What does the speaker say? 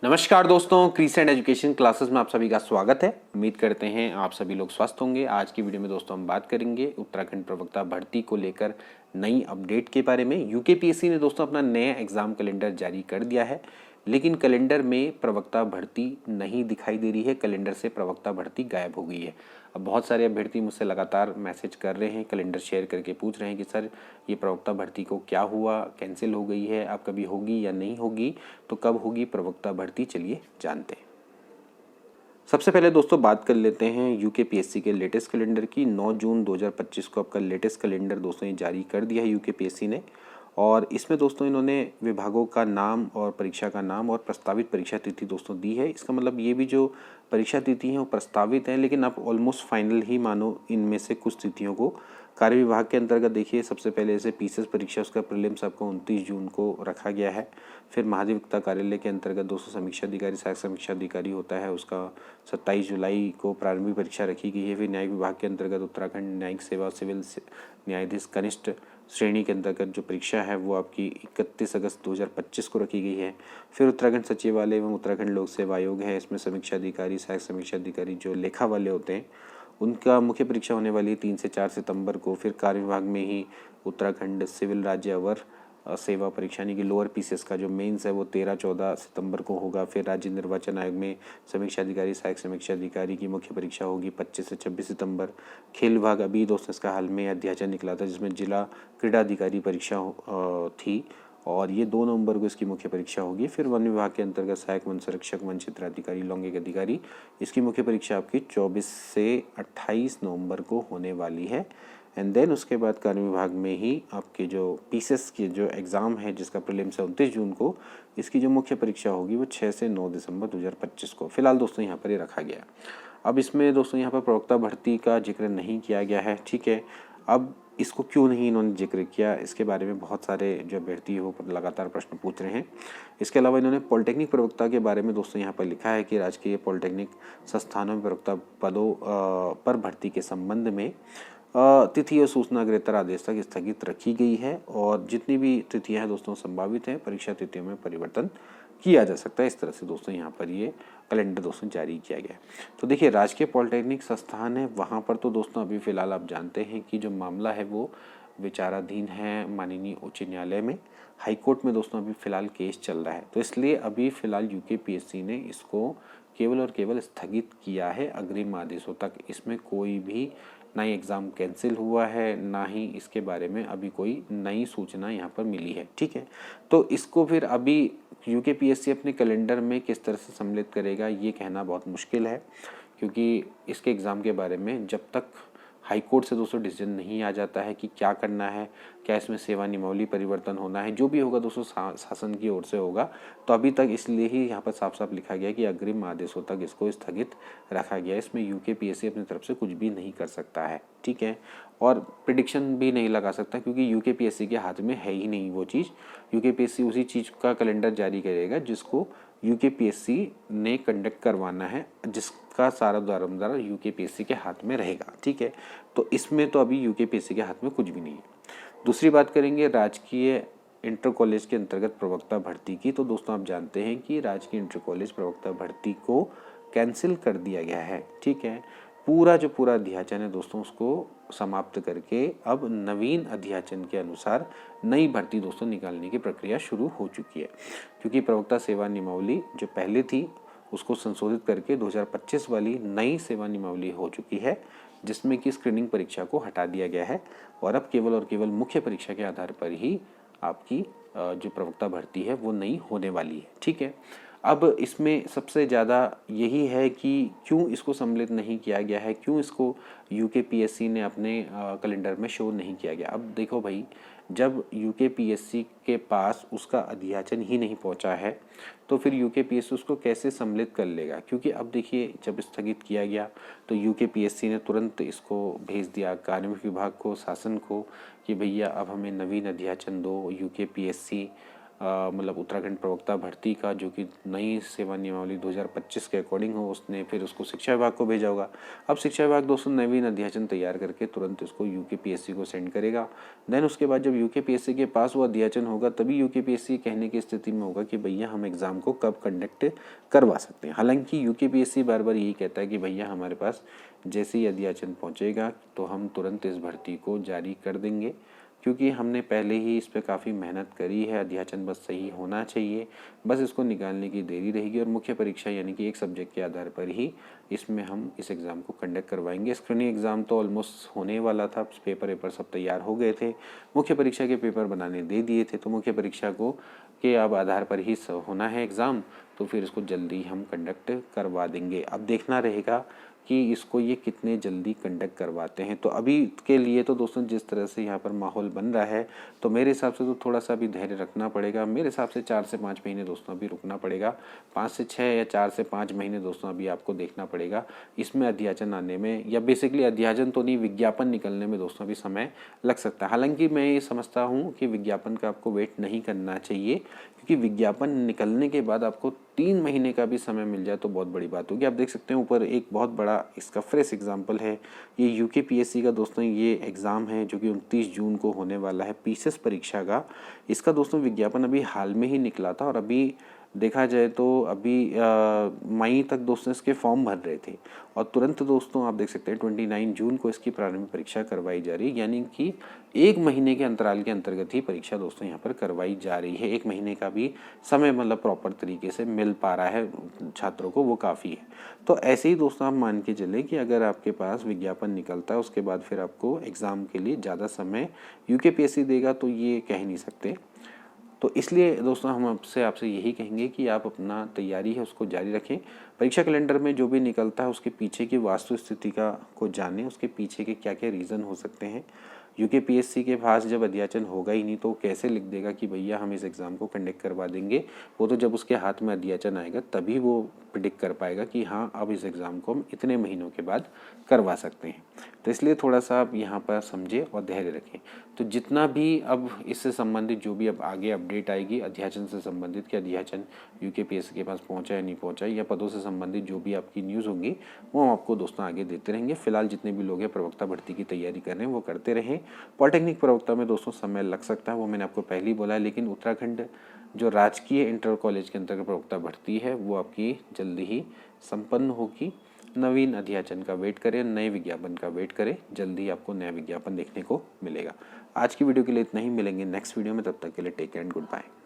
नमस्कार दोस्तों, crescent education classes में आप सभी का स्वागत है। उम्मीद करते हैं आप सभी लोग स्वस्थ होंगे। आज की वीडियो में दोस्तों हम बात करेंगे उत्तराखंड प्रवक्ता भर्ती को लेकर नई अपडेट के बारे में। यूकेपीएससी ने दोस्तों अपना नया एग्जाम कैलेंडर जारी कर दिया है, लेकिन कैलेंडर में प्रवक्ता भर्ती नहीं दिखाई दे रही है। कैलेंडर से प्रवक्ता भर्ती गायब हो गई है। अब बहुत सारे अभ्यर्थी मुझसे लगातार मैसेज कर रहे हैं, कैलेंडर शेयर करके पूछ रहे हैं कि सर ये प्रवक्ता भर्ती को क्या हुआ, कैंसिल हो गई है, अब कभी होगी या नहीं होगी, तो कब होगी प्रवक्ता भर्ती, चलिए जानते हैं। सबसे पहले दोस्तों बात कर लेते हैं यूकेपीएससी के लेटेस्ट कैलेंडर की। 9 जून 2025 को आपका लेटेस्ट कैलेंडर दोस्तों ये जारी कर दिया है यूकेपीएससी ने, और इसमें दोस्तों इन्होंने विभागों का नाम और परीक्षा का नाम और प्रस्तावित परीक्षा तिथि दोस्तों दी है। इसका मतलब ये भी जो परीक्षा तिथि है वो प्रस्तावित है, लेकिन आप ऑलमोस्ट फाइनल ही मानो इनमें से कुछ तिथियों को। कार्य विभाग के अंतर्गत देखिए, सबसे पहले जैसे पीसीएस परीक्षा उसका प्रीलिम्स आपको 29 जून को रखा गया है। फिर महाधिवक्ता कार्यालय के अंतर्गत दोस्तों समीक्षा अधिकारी, सहायक समीक्षा अधिकारी होता है, उसका 27 जुलाई को प्रारंभिक परीक्षा रखी गई है। फिर न्यायिक विभाग के अंतर्गत उत्तराखंड न्यायिक सेवा सिविल न्यायाधीश कनिष्ठ श्रेणी के अंतर्गत जो परीक्षा है वो आपकी 31 अगस्त 2025 को रखी गई है। फिर उत्तराखंड सचिवालय एवं उत्तराखंड लोक सेवा आयोग है, इसमें समीक्षा अधिकारी, सहायक समीक्षा अधिकारी जो लेखा वाले होते हैं उनका मुख्य परीक्षा होने वाली है 3 से 4 सितंबर को। फिर कार्य विभाग में ही उत्तराखंड सिविल राज्य अवर सेवा परीक्षा यानी कि लोअर पीसीएस का जो मेंस है वो 13-14 सितंबर को होगा। फिर राज्य निर्वाचन आयोग में समीक्षा अधिकारी, सहायक समीक्षा अधिकारी की मुख्य परीक्षा होगी 25 से 26 सितंबर। खेल विभाग अभी दोस्तों इसका हाल में अध्याचन निकला था जिसमें जिला क्रीड़ा अधिकारी परीक्षा थी, और ये 2 नवंबर को इसकी मुख्य परीक्षा होगी। फिर वन विभाग के अंतर्गत सहायक वन संरक्षक, वन क्षेत्र अधिकारी, लौंगिक अधिकारी, इसकी मुख्य परीक्षा आपकी 24 से 28 नवंबर को होने वाली है। एंड देन उसके बाद कार्य विभाग में ही आपके जो पीसीएस की जो एग्ज़ाम है जिसका प्रीलिम्स है 29 जून को, इसकी जो मुख्य परीक्षा होगी वो 6 से 9 दिसंबर 2025 को फिलहाल दोस्तों यहाँ पर ये रखा गया। अब इसमें दोस्तों यहाँ पर प्रवक्ता भर्ती का जिक्र नहीं किया गया है, ठीक है। अब इसको क्यों नहीं इन्होंने जिक्र किया, इसके बारे में बहुत सारे जो अभ्यर्थी हो लगातार प्रश्न पूछ रहे हैं। इसके अलावा इन्होंने पॉलिटेक्निक प्रवक्ता के बारे में दोस्तों यहाँ पर लिखा है कि राजकीय पॉलिटेक्निक संस्थानों में प्रवक्ता पदों पर भर्ती के संबंध में तिथि और सूचना अग्रेतर आदेश तक स्थगित रखी गई है, और जितनी भी तिथियां हैं दोस्तों संभावित हैं, परीक्षा तिथियों में परिवर्तन किया जा सकता है। इस तरह से दोस्तों यहाँ पर ये कैलेंडर दोस्तों जारी किया गया है। तो देखिए, राजकीय पॉलिटेक्निक संस्थान है वहाँ पर तो दोस्तों अभी फिलहाल आप जानते हैं कि जो मामला है वो विचाराधीन है माननीय उच्च न्यायालय में। हाईकोर्ट में दोस्तों अभी फिलहाल केस चल रहा है, तो इसलिए अभी फिलहाल यूकेपीएससी ने इसको केवल और केवल स्थगित किया है अग्रिम आदेशों तक। इसमें कोई भी ना ही एग्ज़ाम कैंसिल हुआ है, ना ही इसके बारे में अभी कोई नई सूचना यहाँ पर मिली है, ठीक है। तो इसको फिर अभी यूकेपीएससी अपने कैलेंडर में किस तरह से सम्मिलित करेगा ये कहना बहुत मुश्किल है, क्योंकि इसके एग्ज़ाम के बारे में जब तक हाई कोर्ट से दोस्तों डिसीजन नहीं आ जाता है कि क्या करना है, क्या इसमें सेवा नियमावली परिवर्तन होना है, जो भी होगा दोस्तों शासन की ओर से होगा। तो अभी तक इसलिए ही यहाँ पर साफ साफ लिखा गया कि अग्रिम आदेशों तक इसको स्थगित रखा गया। इसमें यूकेपीएससी अपनी तरफ से कुछ भी नहीं कर सकता है, ठीक है, और प्रिडिक्शन भी नहीं लगा सकता, क्योंकि यूकेपीएससी के हाथ में है ही नहीं वो चीज़। यूकेपीएससी उसी चीज़ का कैलेंडर जारी करेगा जिसको यूकेपीएससी ने कंडक्ट करवाना है, जिसका सारा दारोमदार यूकेपीएससी के हाथ में रहेगा, ठीक है। तो इसमें तो अभी यूकेपीएससी के हाथ में कुछ भी नहीं है। दूसरी बात करेंगे राजकीय इंटर कॉलेज के अंतर्गत प्रवक्ता भर्ती की। तो दोस्तों आप जानते हैं कि राजकीय इंटर कॉलेज प्रवक्ता भर्ती को कैंसिल कर दिया गया है, ठीक है। पूरा अध्याचन है दोस्तों उसको समाप्त करके अब नवीन अध्याचन के अनुसार नई भर्ती दोस्तों निकालने की प्रक्रिया शुरू हो चुकी है, क्योंकि प्रवक्ता सेवा नियमावली जो पहले थी उसको संशोधित करके 2025 वाली नई सेवा नियमावली हो चुकी है, जिसमें कि स्क्रीनिंग परीक्षा को हटा दिया गया है, और अब केवल और केवल मुख्य परीक्षा के आधार पर ही आपकी जो प्रवक्ता भर्ती है वो नई होने वाली है, ठीक है। अब इसमें सबसे ज़्यादा यही है कि क्यों इसको सम्मिलित नहीं किया गया है, क्यों इसको यूकेपीएससी ने अपने कैलेंडर में शो नहीं किया गया। अब देखो भाई, जब यूकेपीएससी के पास उसका अध्याचन ही नहीं पहुंचा है तो फिर यूकेपीएससी उसको कैसे सम्मिलित कर लेगा, क्योंकि अब देखिए जब स्थगित किया गया तो यूकेपीएससी ने तुरंत इसको भेज दिया कार्मिक विभाग को, शासन को, कि भैया अब हमें नवीन अध्याचन दो। यूकेपीएससी मतलब उत्तराखंड प्रवक्ता भर्ती का, जो कि नई सेवा नियमावली 2025 के अकॉर्डिंग हो, उसने फिर उसको शिक्षा विभाग को भेजा होगा। अब शिक्षा विभाग दोस्तों नवीन अध्याचन तैयार करके तुरंत उसको यूकेपीएससी को सेंड करेगा। देन उसके बाद जब यूकेपीएससी के पास वो अध्याचन होगा तभी यूकेपीएससी कहने की स्थिति में होगा कि भैया हम एग्ज़ाम को कब कंडक्ट करवा सकते हैं। हालांकि यूकेपीएससी बार बार यही कहता है कि भैया हमारे पास जैसे ही अध्याचन पहुंचेगा तो हम तुरंत इस भर्ती को जारी कर देंगे, क्योंकि हमने पहले ही इस पे काफ़ी मेहनत करी है। अध्याचन बस सही होना चाहिए, बस इसको निकालने की देरी रहेगी और मुख्य परीक्षा यानी कि एक सब्जेक्ट के आधार पर ही इसमें हम इस एग्ज़ाम को कंडक्ट करवाएंगे। स्क्रीनिंग एग्ज़ाम तो ऑलमोस्ट होने वाला था, पेपर सब तैयार हो गए थे, मुख्य परीक्षा के पेपर बनाने दे दिए थे, तो मुख्य परीक्षा को के अब आधार पर ही होना है एग्ज़ाम, तो फिर इसको जल्दी हम कंडक्ट करवा देंगे। अब देखना रहेगा कि इसको ये कितने जल्दी कंडक्ट करवाते हैं। तो अभी के लिए तो दोस्तों जिस तरह से यहाँ पर माहौल बन रहा है, तो मेरे हिसाब से तो थोड़ा सा अभी धैर्य रखना पड़ेगा। मेरे हिसाब से 4 से 5 महीने दोस्तों अभी रुकना पड़ेगा। 5 से 6 या 4 से 5 महीने दोस्तों अभी आपको देखना पड़ेगा इसमें अध्याचन आने में, या बेसिकली अध्याचन तो नहीं, विज्ञापन निकलने में दोस्तों अभी समय लग सकता है। हालांकि मैं ये समझता हूँ कि विज्ञापन का आपको वेट नहीं करना चाहिए, क्योंकि विज्ञापन निकलने के बाद आपको 3 महीने का भी समय मिल जाए तो बहुत बड़ी बात होगी। आप देख सकते हैं ऊपर एक बहुत बड़ा इसका फ्रेश एग्जाम्पल है, ये यूकेपीएससी का दोस्तों ये एग्ज़ाम है जो कि 29 जून को होने वाला है, पीसीएस परीक्षा का। इसका दोस्तों विज्ञापन अभी हाल में ही निकला था और अभी देखा जाए तो अभी मई तक दोस्तों इसके फॉर्म भर रहे थे और तुरंत दोस्तों आप देख सकते हैं 29 जून को इसकी प्रारंभिक परीक्षा करवाई जा रही है, यानी कि 1 महीने के अंतराल के अंतर्गत ही परीक्षा दोस्तों यहाँ पर करवाई जा रही है। 1 महीने का भी समय मतलब प्रॉपर तरीके से मिल पा रहा है छात्रों को, वो काफ़ी है। तो ऐसे ही दोस्तों आप मान के चले कि अगर आपके पास विज्ञापन निकलता है उसके बाद फिर आपको एग्ज़ाम के लिए ज़्यादा समय यूकेपीएससी देगा, तो ये कह नहीं सकते। तो इसलिए दोस्तों हम आपसे यही कहेंगे कि आप अपना तैयारी है उसको जारी रखें। परीक्षा कैलेंडर में जो भी निकलता है उसके पीछे की वास्तु स्थिति को जानें, उसके पीछे के क्या क्या रीज़न हो सकते हैं। यूकेपीएससी के पास जब अध्याचन होगा ही नहीं तो कैसे लिख देगा कि भैया हम इस एग्ज़ाम को कंडक्ट करवा देंगे। वो तो जब उसके हाथ में अध्याचन आएगा तभी वो प्रिडिक्ट कर पाएगा कि हाँ अब इस एग्ज़ाम को हम इतने महीनों के बाद करवा सकते हैं। तो इसलिए थोड़ा सा आप यहाँ पर समझें और धैर्य रखें। तो जितना भी अब इससे संबंधित जो भी अब आगे अपडेट आएगी अध्याचन से संबंधित कि अध्याचन यूकेपीएससी के पास पहुँचा या नहीं पहुँचा, या पदों से संबंधित जो भी आपकी न्यूज़ होंगी वो हम आपको दोस्तों आगे देते रहेंगे। फिलहाल जितने भी लोग हैं प्रवक्ता भर्ती की तैयारी कर रहे हैं वो करते रहें। पॉलिटेक्निक प्रवक्ता में दोस्तों समय लग सकता है, वो मैंने आपको पहले ही बोला है, लेकिन उत्तराखंड जो राजकीय इंटर कॉलेज के अंतर्गत प्रवक्ता भर्ती है वो आपकी जल्दी ही संपन्न होगी। नवीन अध्याचन का वेट करें, नए विज्ञापन का वेट करें, जल्दी आपको नया विज्ञापन देखने को मिलेगा। आज की वीडियो के लिए इतना ही, मिलेंगे नेक्स्ट वीडियो में, तब तक के लिए take care and good bye.